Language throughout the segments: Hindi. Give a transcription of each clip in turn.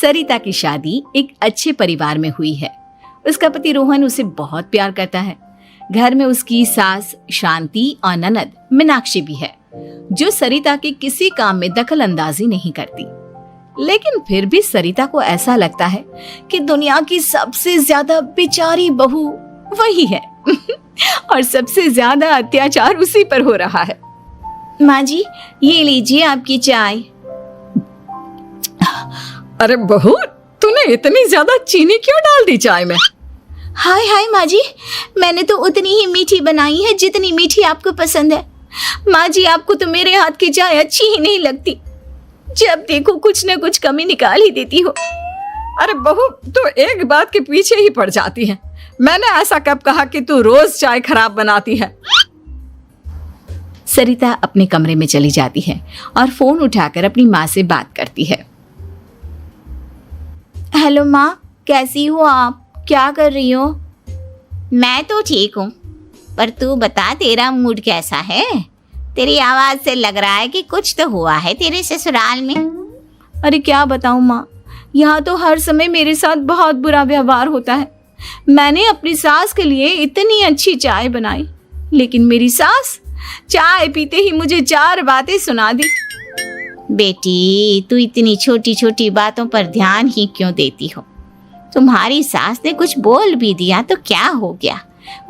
सरिता की शादी एक अच्छे परिवार में हुई है। उसका पति रोहन उसे बहुत प्यार करता है। घर में उसकी सास शांति और ननद मीनाक्षी भी है, जो सरिता के किसी काम में दखल अंदाजी नहीं करती। लेकिन फिर भी सरिता को ऐसा लगता है कि दुनिया की सबसे ज्यादा बेचारी बहू वही है और सबसे ज्यादा अत्याचार उसी पर हो रहा है। माँ जी, ये लीजिए आपकी चाय। अरे बहू, तूने इतनी ज्यादा चीनी क्यों डाल दी चाय में? हाय हाय माँ जी, मैंने तो उतनी ही मीठी बनाई है जितनी मीठी आपको पसंद है। माँ जी, आपको तो मेरे हाथ की चाय अच्छी ही नहीं लगती। जब देखो कुछ न कुछ कमी निकाल ही देती हो। अरे बहू, तो एक बात के पीछे ही पड़ जाती है। मैंने ऐसा कब कहा कि तू रोज चाय खराब बनाती है? सरिता अपने कमरे में चली जाती है और फोन उठाकर अपनी माँ से बात करती है। हेलो माँ, कैसी हो आप? क्या कर रही हो? मैं तो ठीक हूँ, पर तू बता, तेरा मूड कैसा है? तेरी आवाज से लग रहा है कि कुछ तो हुआ है तेरे ससुराल में। अरे क्या बताऊँ माँ, यहाँ तो हर समय मेरे साथ बहुत बुरा व्यवहार होता है। मैंने अपनी सास के लिए इतनी अच्छी चाय बनाई, लेकिन मेरी सास चाय पीते ही मुझे 4 बातें सुना दी। बेटी, तू इतनी छोटी छोटी बातों पर ध्यान ही क्यों देती हो? तुम्हारी सास ने कुछ बोल भी दिया तो क्या हो गया,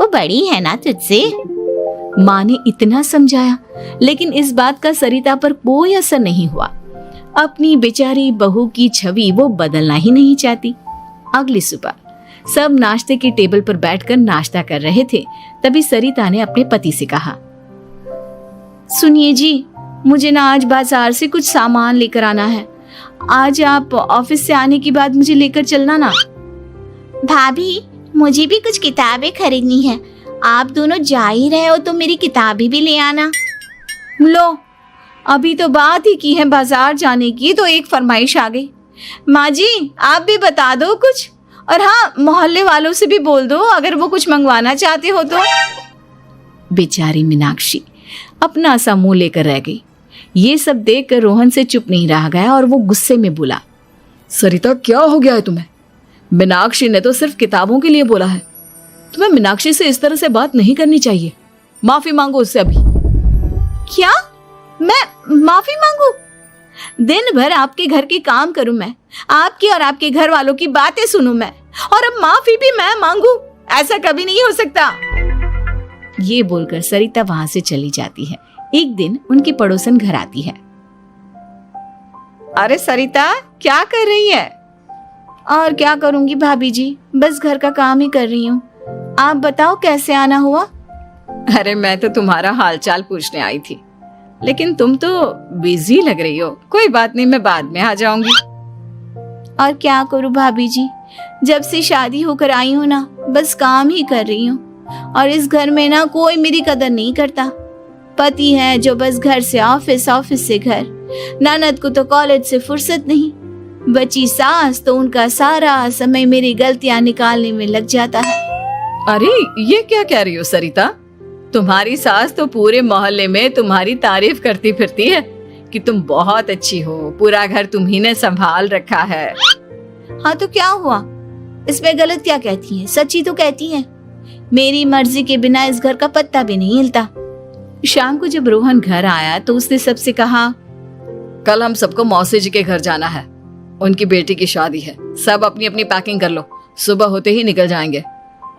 वो बड़ी है ना तुझसे। माँ ने इतना समझाया, लेकिन इस बात का सरिता पर कोई असर नहीं हुआ। अपनी बेचारी बहू की छवि वो बदलना ही नहीं चाहती। अगली सुबह सब नाश्ते की टेबल पर बैठकर नाश्ता कर रहे थे, तभी सरिता ने अपने पति से कहा, सुनिए जी, मुझे ना आज बाजार से कुछ सामान लेकर आना है। आज आप ऑफिस से आने के बाद मुझे लेकर चलना ना। भाभी, मुझे भी कुछ किताबें खरीदनी है। आप दोनों जा ही रहे हो तो मेरी किताबें भी ले आना। लो, अभी तो बात ही की है बाजार जाने की, तो एक फरमाइश आ गई। माँ जी, आप भी बता दो कुछ, और हाँ, मोहल्ले वालों से भी बोल दो अगर वो कुछ मंगवाना चाहते हो तो। बेचारी मीनाक्षी अपना सा मुंह लेकर रह गई। ये सब देखकर रोहन से चुप नहीं रह गया और वो गुस्से में बोला, सरिता, क्या हो गया है तुम्हें? मीनाक्षी ने तो सिर्फ किताबों के लिए बोला है। तुम्हें मीनाक्षी से इस तरह से बात नहीं करनी चाहिए। माफी मांगो उससे अभी। क्या? मैं माफी मांगू? दिन भर आपके घर के काम करूं मैं, आपकी और आपके घर वालों की बातें सुनूं मैं, और अब माफी भी मैं मांगू? ऐसा कभी नहीं हो सकता। ये बोलकर सरिता वहां से चली जाती है। एक दिन उनकी पड़ोसन घर आती है। अरे सरिता, क्या कर रही है? और क्या करूंगी भाभी जी, बस घर का काम ही कर रही हूँ। आप बताओ कैसे आना हुआ? अरे मैं तो तुम्हारा हालचाल पूछने आई थी, लेकिन तुम तो बिजी लग रही हो। कोई बात नहीं, मैं बाद में आ जाऊंगी। और क्या करूं भाभी जी, जब से शादी होकर आई हूँ ना, बस काम ही कर रही हूँ। और इस घर में ना कोई मेरी कदर नहीं करता। पति है जो बस घर से ऑफिस, ऑफिस से घर। ननद को तो कॉलेज से फुर्सत नहीं। बची सास तो उनका सारा समय मेरी गलतियां निकालने में लग जाता है। अरे ये क्या कह रही हो सरिता? तुम्हारी सास तो पूरे मोहल्ले में तुम्हारी तारीफ करती फिरती है कि तुम बहुत अच्छी हो, पूरा घर तुम्ही ने संभाल रखा है। हाँ तो क्या हुआ, इसमें गलत क्या कहती हैं? सच्ची तो कहती हैं। मेरी मर्जी के बिना इस घर का पत्ता भी नहीं हिलता। शाम को जब रोहन घर आया तो उसने सबसे कहा, कल हम सबको मौसी जी के घर जाना है, उनकी बेटी की शादी है। सब अपनी अपनी पैकिंग कर लो, सुबह होते ही निकल जाएंगे।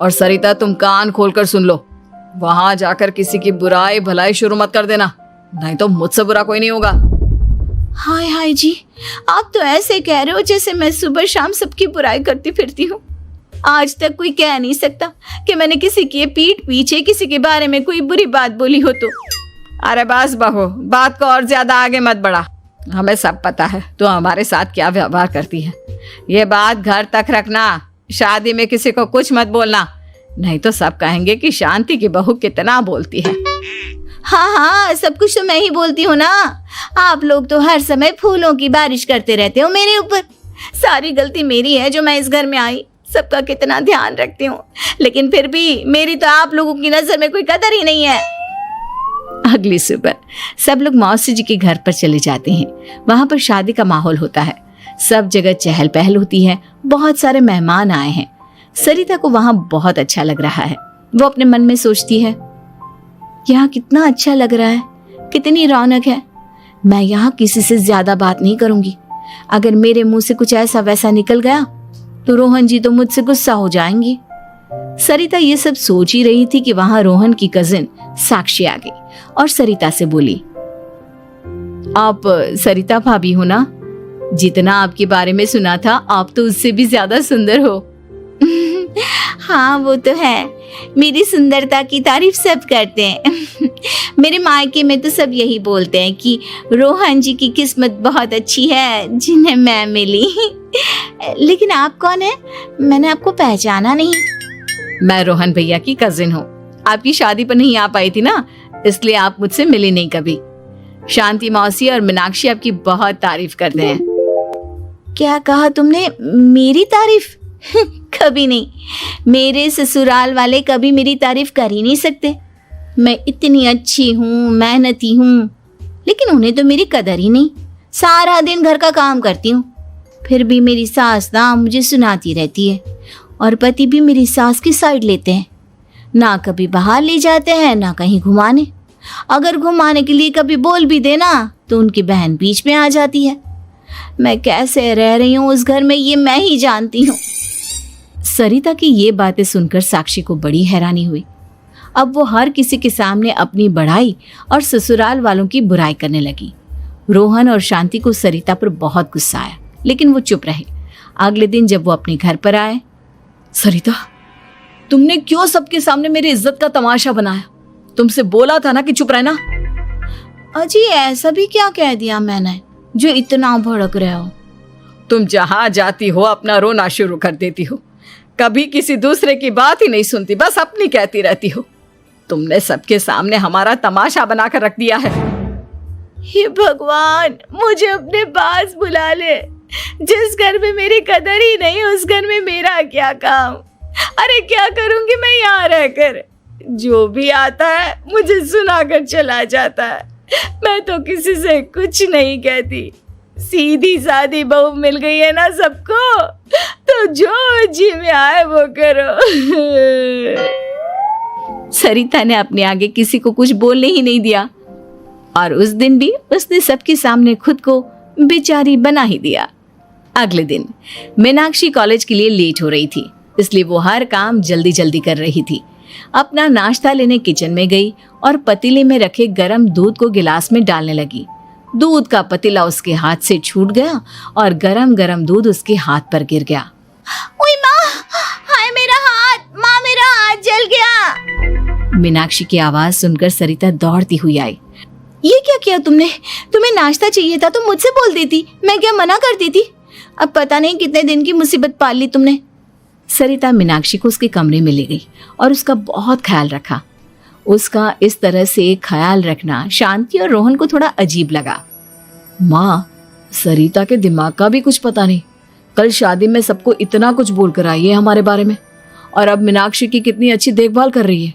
और सरिता, तुम कान खोलकर सुन लो, वहां जाकर किसी की बुराई भलाई शुरू मत कर देना, नहीं तो मुझसे बुरा कोई नहीं होगा। हाय हाय जी, आप तो ऐसे कह रहे हो जैसे मैं सुबह शाम सबकी बुराई करती फिरती हूँ। आज तक कोई कह नहीं सकता कि मैंने किसी की पीठ पीछे किसी के बारे में कोई बुरी बात बोली हो तो। अरे बस बहू, बात को और ज्यादा आगे मत बढ़ा। हमें सब पता है तो हमारे साथ क्या व्यवहार करती है। ये बात घर तक रखना, शादी में किसी को कुछ मत बोलना, नहीं तो सब कहेंगे कि शांति की बहू कितना बोलती है। हाँ हाँ, सब कुछ तो मैं ही बोलती हूँ ना। आप लोग तो हर समय फूलों की बारिश करते रहते हो मेरे ऊपर। सारी गलती मेरी है जो मैं इस घर में आई। सबका कितना ध्यान रखती हूँ, लेकिन फिर भी मेरी तो आप लोगों की नजर में कोई कदर ही नहीं है। अगली सुबह सब लोग मौसी जी के घर पर चले जाते हैं। वहां पर शादी का माहौल होता है। सब जगह चहल पहल होती है, बहुत सारे मेहमान आए हैं। सरिता को वहां बहुत अच्छा लग रहा है। वो अपने मन में सोचती है, यहाँ कितना अच्छा लग रहा है, कितनी रौनक है। मैं यहाँ किसी से ज्यादा बात नहीं करूंगी। अगर मेरे मुंह से कुछ ऐसा वैसा निकल गया तो रोहन जी तो मुझसे गुस्सा हो जाएंगी। सरिता ये सब सोच ही रही थी कि वहां रोहन की कजिन साक्षी आ गई और सरिता से बोली, आप सरिता भाभी हो ना? जितना आपके बारे में सुना था, आप तो उससे भी ज्यादा सुंदर हो। हाँ वो तो है, मेरी सुंदरता की तारीफ सब करते हैं। मेरे मायके में तो सब यही बोलते हैं कि रोहन जी की किस्मत बहुत अच्छी है जिन्हें मैं मिली। लेकिन आप कौन है? मैंने आपको पहचाना नहीं। मैं रोहन भैया की कजिन हूँ। आपकी शादी पर नहीं आ पाई थी ना, इसलिए आप मुझसे मिली नहीं कभी। शांति मौसी और मीनाक्षी आपकी बहुत तारीफ करते हैं। क्या कहा तुमने? मेरी तारीफ? कभी नहीं। मेरे ससुराल वाले कभी मेरी तारीफ कर ही नहीं सकते। मैं इतनी अच्छी हूँ, मेहनती हूँ, लेकिन उन्हें तो मेरी कदर ही नहीं। सारा दिन घर का काम करती हूँ, फिर भी मेरी सास ना मुझे सुनाती रहती है, और पति भी मेरी सास की साइड लेते हैं। ना कभी बाहर ले जाते हैं, ना कहीं घुमाने। अगर घुमाने के लिए कभी बोल भी देना तो उनकी बहन बीच में आ जाती है। मैं कैसे रह रही हूँ उस घर में, ये मैं ही जानती हूँ। सरिता की ये बातें सुनकर साक्षी को बड़ी हैरानी हुई। अब वो हर किसी के सामने अपनी बढ़ाई और ससुराल वालों की बुराई करने लगी। रोहन और शांति को सरिता पर बहुत गुस्सा आया, लेकिन वो चुप रहे। अगले दिन जब वो अपने घर पर आए, सरिता, तुमने क्यों सबके सामने मेरी इज्जत का तमाशा बनाया? तुमसे बोला था ना कि चुप रहना। अजी ऐसा भी क्या कह दिया मैंने जो इतना भड़क रहे हो? तुम जहां जाती हो अपना रोना शुरू कर देती हो। कभी किसी दूसरे की बात ही नहीं सुनती, बस अपनी कहती रहती हो। तुमने सबके सामने हमारा तमाशा बनाकर रख दिया है। हे भगवान, मुझे अपने पास बुला ले। जिस घर में मेरी कदर ही नहीं, उस घर में मेरा क्या काम? अरे क्या करूंगी मैं यहाँ रहकर? जो भी आता है मुझे सुनाकर चला जाता है। मैं तो किसी से कुछ नहीं कहती। सीधी सादी बहू मिल गई है ना सबको, तो जो जी में आए वो करो। सरिता ने अपने आगे किसी को कुछ बोलने ही नहीं दिया, और उस दिन भी उसने सबके सामने खुद को बेचारी बना ही दिया। अगले दिन मीनाक्षी कॉलेज के लिए लेट हो रही थी, इसलिए वो हर काम जल्दी जल्दी कर रही थी। अपना नाश्ता लेने किचन में गई और पतीले में रखे गरम दूध को गिलास में डालने लगी। दूध का पतीला उसके हाथ से छूट गया और गरम गरम दूध उसके हाथ पर गिर गया। ओए माँ, हाय मेरा हाथ, माँ मेरा हाथ जल गया। मीनाक्षी की आवाज सुनकर सरिता दौड़ती हुई आई। ये क्या किया तुमने? तुम्हें नाश्ता चाहिए था तो मुझसे बोल देती, मैं क्या मना करती थी? अब पता नहीं कितने दिन की मुसीबत पाल ली तुमने। सरिता मीनाक्षी को उसके कमरे में ले गई और उसका बहुत ख्याल रखा। उसका इस तरह से ख्याल रखना शांति और रोहन को थोड़ा अजीब लगा। माँ, सरिता के दिमाग का भी कुछ पता नहीं। कल शादी में सबको इतना कुछ बोल कर आई है हमारे बारे में, और अब मीनाक्षी की कितनी अच्छी देखभाल कर रही है।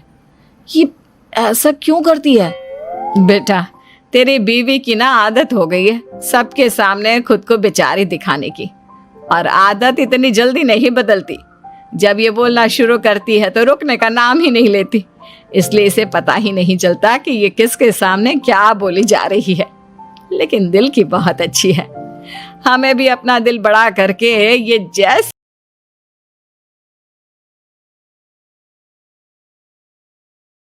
ये ऐसा क्यों करती है? बेटा, तेरी बीवी की ना आदत हो गई है सबके सामने खुद को बेचारी दिखाने की, और आदत इतनी जल्दी नहीं बदलती। जब ये बोलना शुरू करती है तो रुकने का नाम ही नहीं लेती, इसलिए इसे पता ही नहीं चलता कि ये किसके सामने क्या बोली जा रही है। लेकिन दिल की बहुत अच्छी है। हमें भी अपना दिल बड़ा करके ये जैसे